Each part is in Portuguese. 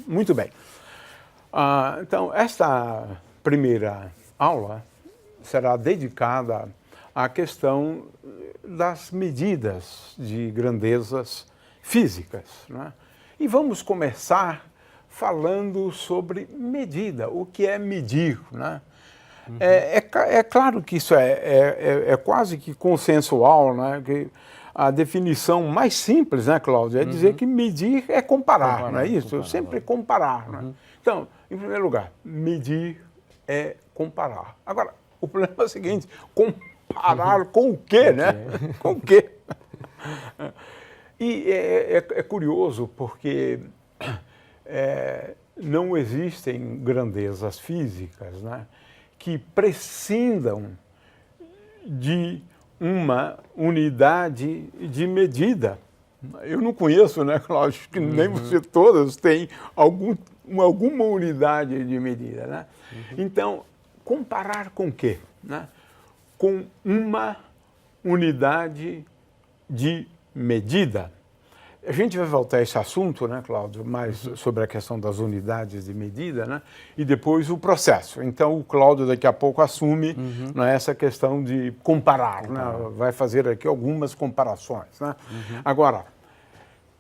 Muito bem. Então, esta primeira aula será dedicada à questão das medidas de grandezas físicas, né? E vamos começar falando sobre medida, o que é medir, né? É claro que isso é quase que consensual, né? Que a definição mais simples, né, Cláudio, é dizer que medir é comparar, não é isso? Sempre comparar, né? Então, em primeiro lugar, medir é comparar. Agora, o problema é o seguinte, comparar com o quê, né? Com o quê? E é curioso porque não existem grandezas físicas, né, que prescindam de uma unidade de medida. Eu não conheço, né, Cláudio, que nem você todas têm alguma unidade de medida, né? Então, comparar com o quê, né? Com uma unidade de medida. A gente vai voltar a esse assunto, né, Cláudio, mais sobre a questão das unidades de medida, né, e depois o processo. Então, o Cláudio daqui a pouco assume né, essa questão de comparar, né, vai fazer aqui algumas comparações, né. Agora,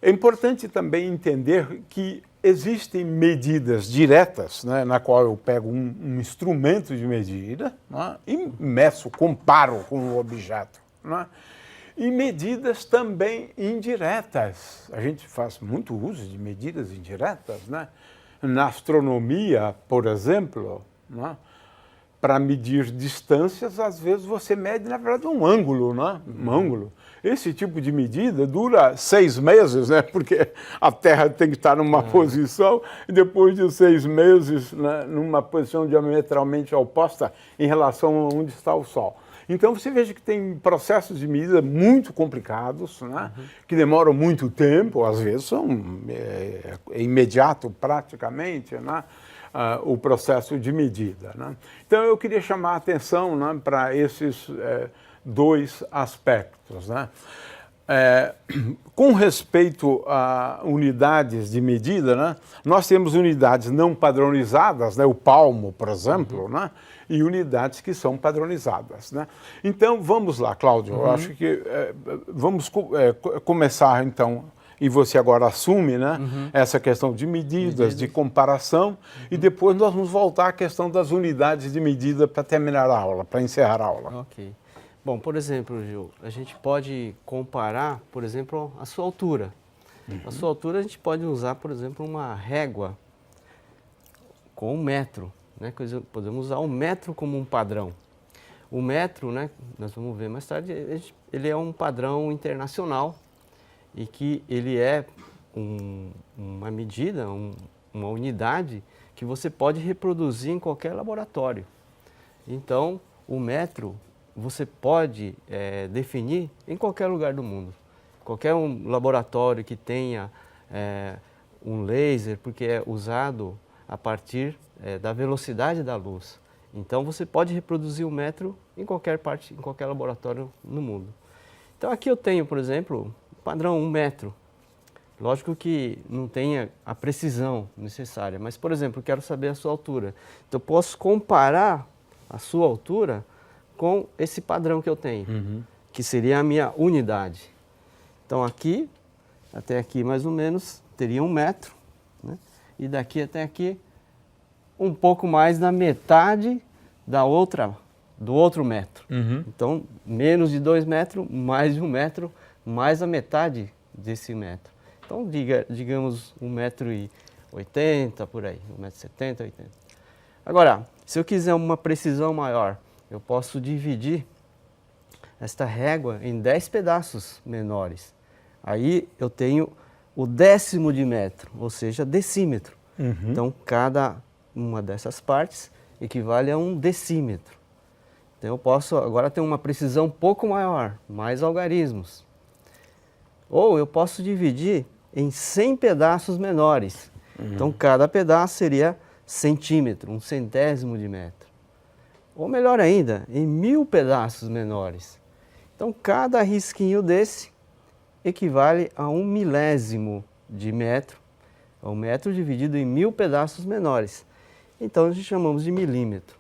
é importante também entender que existem medidas diretas, né, na qual eu pego um instrumento de medida, né, e meço, comparo com o objeto, né. E medidas também indiretas. A gente faz muito uso de medidas indiretas, né? Na astronomia, por exemplo, né? Para medir distâncias, às vezes você mede, na verdade, um ângulo, né? Um ângulo. Esse tipo de medida dura 6 meses, né? Porque a Terra tem que estar numa posição e depois de 6 meses, né, numa posição diametralmente oposta em relação a onde está o Sol. Então, você veja que tem processos de medida muito complicados, né, que demoram muito tempo, às vezes são imediato praticamente, né, o processo de medida, né. Então, eu queria chamar a atenção, né, para esses dois aspectos, né. Com respeito a unidades de medida, né, nós temos unidades não padronizadas, né, o palmo, por exemplo, né, e unidades que são padronizadas, né? Então, vamos lá, Cláudio, eu acho que vamos começar, então, e você agora assume, né, essa questão de medidas, de comparação, e depois nós vamos voltar à questão das unidades de medida para terminar a aula, para encerrar a aula. Ok. Bom, por exemplo, Gil, a gente pode comparar, por exemplo, a sua altura. A sua altura a gente pode usar, por exemplo, uma régua com 1 metro. Né? Podemos usar o metro como um padrão. O metro, né, nós vamos ver mais tarde, ele é um padrão internacional e que ele é uma medida, uma unidade que você pode reproduzir em qualquer laboratório. Então, o metro você pode definir em qualquer lugar do mundo. Qualquer laboratório que tenha um laser, porque é usado a partir da velocidade da luz. Então, você pode reproduzir o metro em qualquer parte, em qualquer laboratório no mundo. Então, aqui eu tenho, por exemplo, padrão 1 metro. Lógico que não tenha a precisão necessária, mas, por exemplo, eu quero saber a sua altura. Então, eu posso comparar a sua altura com esse padrão que eu tenho, que seria a minha unidade. Então, aqui, até aqui mais ou menos, teria 1 metro, né? E daqui até aqui, um pouco mais da metade do outro metro. Então, menos de 2 metros, mais de 1 metro, mais a metade desse metro. Então, digamos 1,80 m por aí, 1,70 m, 80. Agora, se eu quiser uma precisão maior, eu posso dividir esta régua em 10 pedaços menores. Aí eu tenho o 1/10 de metro, ou seja, decímetro. Então, cada uma dessas partes equivale a 1 decímetro. Então, eu posso agora ter uma precisão um pouco maior, mais algarismos. Ou eu posso dividir em 100 pedaços menores. Então, cada pedaço seria centímetro, 1/100º de metro. Ou melhor ainda, em 1000 pedaços menores. Então, cada risquinho desse equivale a 1 milésimo de metro, É um metro dividido em 1000 pedaços menores. Então, a gente chamamos de milímetro.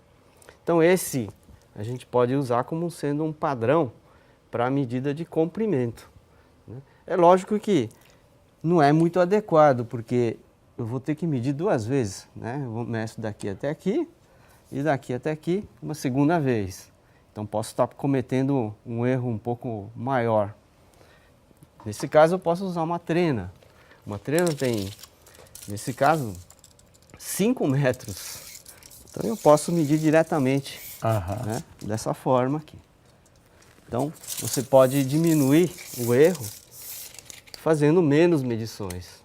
Então, esse a gente pode usar como sendo um padrão para a medida de comprimento, né? É lógico que não é muito adequado, porque eu vou ter que medir 2 vezes, né? Eu meço daqui até aqui e daqui até aqui uma segunda vez. Então, posso estar cometendo um erro um pouco maior. Nesse caso, eu posso usar uma trena. Uma trena tem, nesse caso, 5 metros. Então, eu posso medir diretamente, né, dessa forma aqui. Então, você pode diminuir o erro fazendo menos medições.